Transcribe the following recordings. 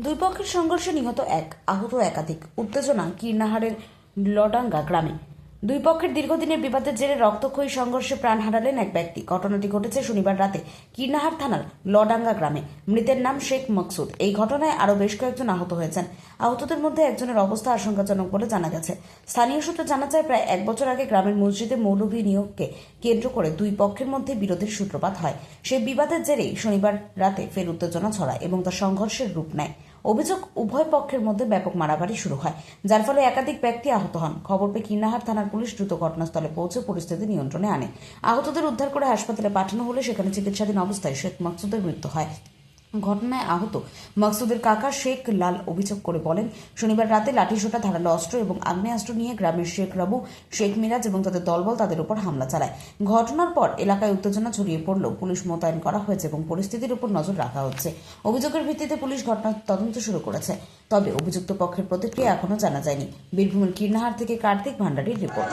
দুই পক্ষের সংঘর্ষে নিহত এক, আহত একাধিক। উত্তেজনা কীর্ণাহারের লডাঙ্গা গ্রামে। দুই পক্ষের দীর্ঘদিনের বিবাদের জেরে রক্তক্ষয়ী সংঘর্ষে প্রাণ হারালেন এক ব্যক্তি। ঘটনাটি ঘটেছে শনিবার রাতে কীর্ণাহার থানার লডাঙ্গা গ্রামে। মৃতের নাম শেখ মকসুদ। এই ঘটনায় আরও বেশ কয়েকজন আহত হয়েছেন। আহতদের মধ্যে একজনের অবস্থা আশঙ্কাজনক বলে জানা গেছে। স্থানীয় সূত্রে জানা যায়, প্রায় এক বছর আগে গ্রামের মসজিদে মৌলভী নিয়োগকে কেন্দ্র করে দুই পক্ষের মধ্যে বিরোধের সূত্রপাত হয়। সেই বিবাদের জেরেই শনিবার রাতে ফের উত্তেজনা ছড়ায় এবং তা সংঘর্ষের রূপ নেয়। অভিযোগ, উভয় পক্ষের মধ্যে ব্যাপক মারামারি শুরু হয়, যার ফলে একাধিক ব্যক্তি আহত হন। খবর পেয়ে কীর্ণাহার থানার পুলিশ দ্রুত ঘটনাস্থলে পৌঁছে পরিস্থিতি নিয়ন্ত্রণে আনে। আহতদের উদ্ধার করে হাসপাতালে পাঠানো হলে সেখানে চিকিৎসাধীন অবস্থায় শেখ মকসুদের মৃত্যু হয়। ঘটনায় আহত মকসুদের কাকা শেখ লাল অভিযোগ করে বলেন, শনিবার রাতে লাঠিসোঁটা, ধারালো অস্ত্র এবং আগ্নেয়াস্ত্র নিয়ে গ্রামের শেখ রাবু, শেখ মিরাজ এবং তাদের দলবল তাদের উপর হামলা চালায়। ঘটনার পর এলাকায় উত্তেজনা ছড়িয়ে পড়লেও পুলিশ মোতায়েন করা হয়েছে এবং পরিস্থিতির উপর নজর রাখা হচ্ছে। অভিযোগের ভিত্তিতে পুলিশ ঘটনার তদন্ত শুরু করেছে। তবে অভিযুক্ত পক্ষের প্রতিক্রিয়া এখনো জানা যায়নি। বীরভূমের কীর্ণাহার থেকে কার্তিক ভান্ডারীর রিপোর্ট।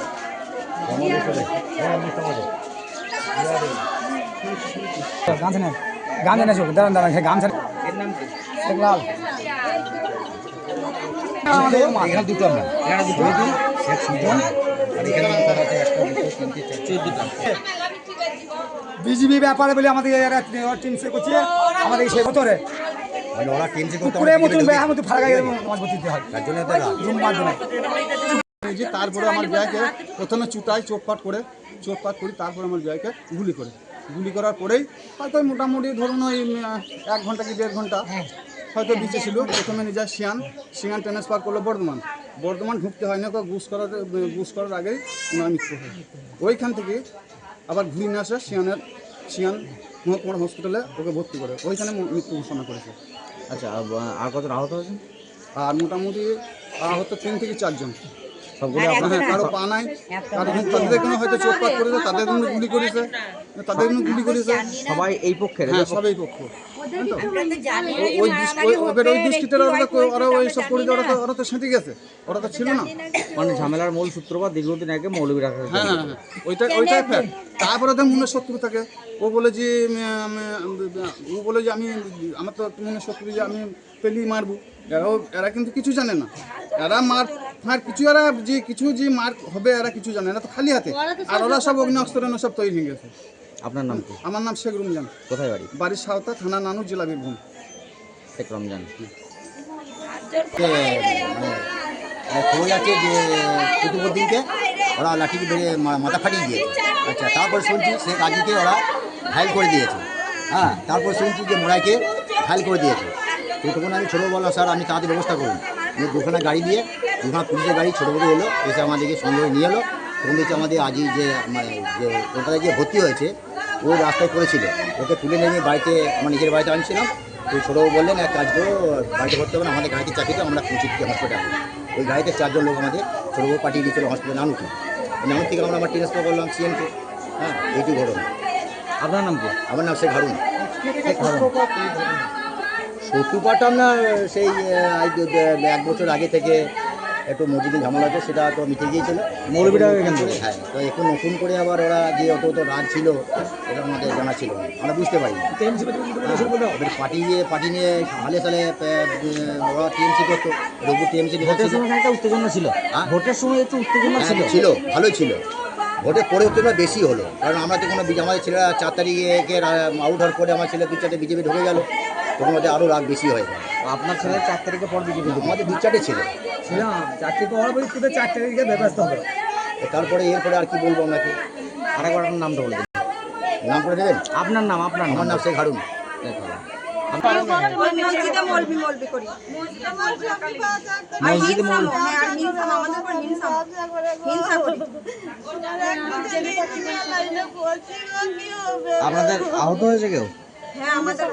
গামছা চোখ দাঁড়ান দাঁড়ান গামছা লাল এখানে দুটো আমরা এখানে দুটো শেখ সুজন আর এখানে বিজিবি ব্যাপারে বলে আমাদের টিম সে করছে আমাদের সে বছরে মানে ওরা টিম সে করতে পুরো মতন ব্যাহ মতো ফাড়া গায়ে মজবুত দিতে হয় তার জন্য তো জুম মার দেয়। যে তারপরে আমার ভাইকে প্রথমে চুটাই চোটপাট করি, তারপরে আমার ভাইকে গুলি করার পরেই হয়তো মোটামুটি ধরুন ওই 1 ঘন্টা কি 1.5 ঘন্টা হয়তো বেঁচে ছিল। প্রথমে নিজের সিয়ান ট্রান্সফার করলো বর্ধমান ঢুকতে হয় না, গুস করার আগেই ওনার মৃত্যু হয়। ওইখান থেকে আবার ঘুরে নিয়ে আসে সিয়ান মহকুমার হসপিটালে ওকে ভর্তি করে, ওইখানে মৃত্যু ঘোষণা করেছে। আচ্ছা, আর কত আহত হয়েছে? আর মোটামুটি আহত 3 থেকে 4 জন। কারো পা নাই, তাদের কোনো হয়তো চোটপাট করেছে, তাদের জন্য গুলি করেছে, সবাই এই পক্ষের? হ্যাঁ, সবাই পক্ষ। ওই দুষ্কৃতীরা ওরা ওই সব করে ওরা তো সেঁতে গেছে, ওরা তো ছিল না। মানে ঝামেলার মূল সূত্রপাত দীর্ঘদিন আগে মৌলবী রাখা। হ্যাঁ, ওইটাই ফ্যাক্ট। তারপরে তো মনের শত্রু থাকে, ও বলে যে আমি আমার তো মনের শত্রু যে আমি পেলি মারবো। এরা কিন্তু কিছু জানে না, এরা মার কিছু এরা যে মার হবে এরা কিছু জানে না, তো খালি হাতে। আর ওরা সব অগ্নিঅস্ত্র সব তৈরি হয়ে গেছে। আপনার নাম কি? আমার নাম শেখ রমজান। কোথায় বাড়ি? বাড়ির সাঁওতা, থানা নানুর, জেলা বীরভূম। শেখ রমজান। খবর আছে যে কুতুবুর দিনকে ওরা লাঠিকে বেড়ে মাথা ফাটিয়ে দিয়েছে। আচ্ছা, তারপর শুনছি শেখ আজিকে ওরা ঘায়ল করে দিয়েছে। হ্যাঁ, তারপর শুনছি যে মোড়াইকে ঘায়ল করে দিয়েছে। তো তখন আমি ছোটো বললাম, স্যার আপনি তাড়াতাড়ি ব্যবস্থা করুন। দুখানা গাড়ি দিয়ে, দুখানা পুলিশের গাড়ি ছোটো বড় এলো, এসে আমাদেরকে সঙ্গে নিয়ে এলো। তখন দেখছি আমাদের আজি যে যে কলকাতায় গিয়ে ভর্তি হয়েছে, ও রাস্তায় পড়েছিল, ওকে তুলে নিয়ে বাড়িতে আমার নিজের বাড়িতে আনছিলাম। তো ছোটোবাবু বললেন, এক কাজ করো, বাড়িতে ভর্তি হবে না, আমাদের গাড়িতে চাপিয়ে আমরা পৌঁছে দিচ্ছি হসপিটালে। ওই গাড়িতে 4 জন লোক আমাদের ছোটোবাবু পাঠিয়ে দিয়েছিল হসপিটালে নানুকে। নানুর থেকে আমরা ট্রান্সফার করলাম সিএমকে। হ্যাঁ, এইটুকু ঘটনা। আপনার নাম কি? আমার নাম শেখ হারুন। শত্রুপাট আপনার সেই 1 বছর আগে থেকে একটু মসজিদে ঝামেলা আছে, সেটা তো মিটে গিয়েছিল মৌলবীরা এখান থেকে। হ্যাঁ, তো এখন নতুন করে আবার ওরা যে অত রাগ ছিল এটা আমাদের জানা ছিল না, আমরা বুঝতে পারি। ওদের পার্টি নিয়ে হালে সালে ওরা টিএমসি করতো, রঘু টিএমসি ভোটের সময় একটা উত্তেজনা ছিল। ভোটের সময় একটু উত্তেজনা ছিল, ভালোই ছিল। ভোটের পরে উত্তেজনা বেশি হলো, কারণ আমরা তো কোনো আমাদের ছেলেরা 4 তারিখে আউট হওয়ার পরে আমার ছেলে 2-4টে বিজেপি ঢুকে গেল, তখন আমাদের আরও রাগ বেশি হয়ে গেল। আপনার ছেলে 4 তারিখে পর বিজেপি? আমাদের 2-4টে ছিল। 4 তারিখে ব্যবস্থা হবে। তারপরে এরপরে আর কি বলবো আপনাকে? আরেকবার আপনার নামটা বলে দিন। নাম করে দেবেন? আপনার নাম? আমার নাম শেখ হারুন। আপনাদের আহত হয়েছে কেউ? হ্যাঁ, আমাদের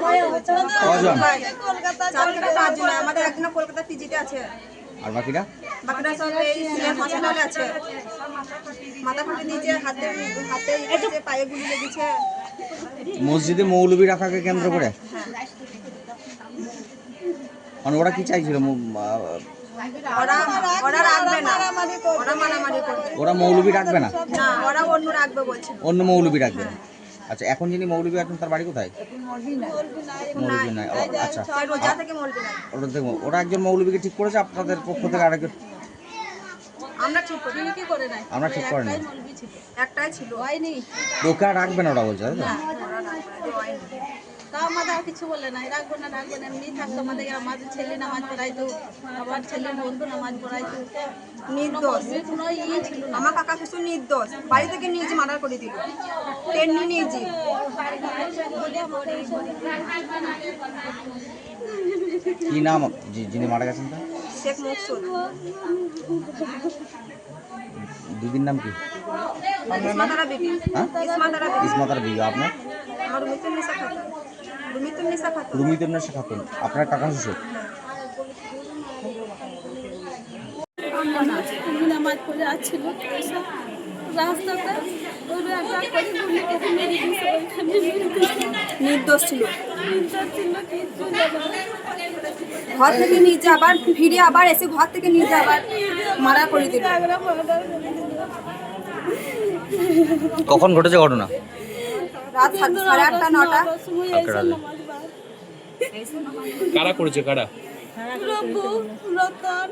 কজন? আমাদের একজন কলকাতা পিজিতে আছে, আর বাকিরা সব এই সিএম হসপিটালে আছে। মাথা ফাটে দিয়েছে, হাতে পায়ে গুলি লেগেছে। মসজিদে মৌলবী রাখাকে কেন্দ্র করে? মানে ওরা কি চাইছিল? ওরা রাখবে না, ওরা মারামারি করবে। ওরা মৌলবী রাখবে না? না, ওরা অন্য রাখবে বলছে। অন্য মৌলবী রাখবে। আচ্ছা, এখন যিনি মৌলবী আছেন তার বাড়ি কোথায়? মৌলবী নাই। আচ্ছা, রোজা থেকে মলবি নাই। ওরা দেখো, ওরা একজন মৌলবীকে ঠিক করেছে, আপনাদের পক্ষ থেকে আরেকজন? আমরা ঠিক করি কি করে নাই, আমরা ঠিক করেন না। একটাই ছিল হয়নি। ওকে আর রাখবেন ওরা বলছে, তাই তো? তা আমাদের আর কিছু বলে নাই, রাখবো না এমনি থাকতো। আমাদের আমাদের ছেলে নামাজ পড়াইতো, আবার ছেলের বন্ধু নামাজ পড়াইতো। নির্দোষ কোনো ছিল না। আমার কাকা শ্বশুর নির্দোষ, বাড়ি থেকে নিজে মার্ডার করে দিল, তেমনি নিজে। কি নাম যিনি মারা গেছেন তার? শেখ মকসুদ। দিদির নাম কি? ইসমাতারা বিবি। হ্যাঁ, ইসমাতারা বিবি। ইসমাতার বিবি। আপনার? আমার রুমিতুন্নিসা খাতুন। রুমিতুন্নিসা খাতুন। রুমিতুন্নেসা খাতুন। আপনার কাকা শ্বশুর? নামাজ পড়ে আসছিল রাস্তাটা, ওই একটা করে গুলি করে মেরে দিয়েছে। নির্দোষ ছিল, চিন্তা ছিল কিছু না। ঘর থেকে নিজে আবার ফিরে আবার এসে ঘর থেকে নিজে আবার মারা করে দিল। কখন ঘটেছে ঘটনা? রাত 8:30 9টা। কালকে রাতে। কারা করেছে, কারা? রবু, রতন,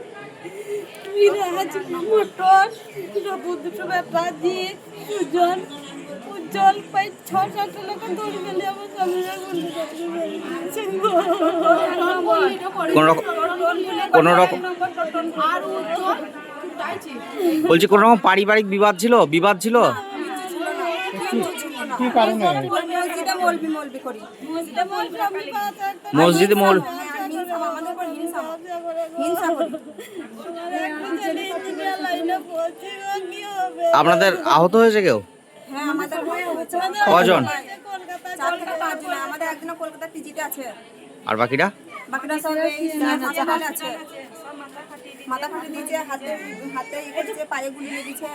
মিরাজ, মোটর, রবু দুটো ব্যাপার দিয়ে সুজন, উজ্জ্বল পাই 6-7 লোক দৌড়ে গেলে আমার স্বামীরা গুলি কোন রকম বলছি, কোন রকম পারিবারিক বিবাদ ছিল? কি কারণে? মসজিদে মলবি করি। মসজিদে মৌল আমাদের উপর হিংসা করি। আপনাদের আহত হয়েছে কেউ? হ্যাঁ, আমাদের কজন? 4 থেকে 5 জন। আমাদের একজন কলকাতা পিজিতে আছে, আর বাকিরা? বাকিরা সব হাসপাতালে আছে। মাথা ফাটে দিয়েছে, হাতে ই করেছে, পায়ে গুলি লেগেছে।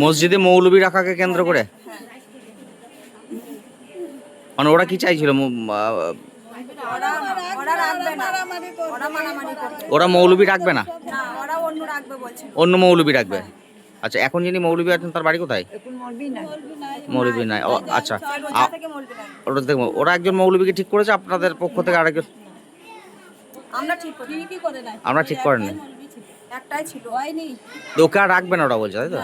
মসজিদে মৌলবী রাখাকে কেন্দ্র করে? মানে ওরা কি চাইছিল? ওরা রাখবে না, ওরা মারামারি করবে ওরা মৌলবী রাখবে না, না, ওরা অন্য রাখবে বলছে। অন্য মৌলবী রাখবে। আচ্ছা, এখন যিনি মৌলবী আছেন তার বাড়ি কোথায়? মৌলবী নাই। আচ্ছা, রোজা থেকে মলবি নাই। ওরা দেখো, ওরা একজন মৌলবীকে ঠিক করেছে, আপনাদের পক্ষ থেকে আরেকজন? আমরা ঠিক করি কি করে নাই, আমরা ঠিক করেন না। একটাই ছিল হয়নি। ওকে আর রাখবেন ওরা বলছে, তাই তো?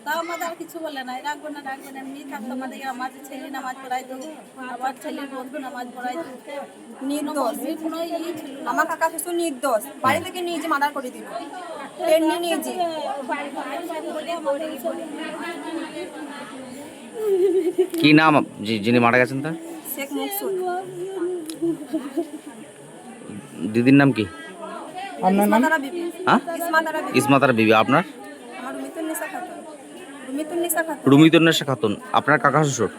তা আমাদের আর কিছু বলে নাই, রাখবো না এমনি থাকতো। আমাদের আমাদের ছেলে নামাজ পড়াইতো, আবার ছেলের বন্ধু নামাজ পড়াইতো। নির্দোষ কোনো ছিল না। আমার কাকা শ্বশুর নির্দোষ, বাড়ি থেকে নিজে মার্ডার করে দিল, তেমনি নিজে। কি নাম যিনি মারা গেছেন তার? শেখ মকসুদ। দিদির নাম কি? ইসমাতারা বিবি। হ্যাঁ, ইসমাতারা বিবি। ইসমাতার বিবি। আপনার? আমার রুমিতুন্নিসা খাতুন। রুমিতুন্নিসা খাতুন। রুমিতুন্নেসা খাতুন। আপনার কাকা শ্বশুর?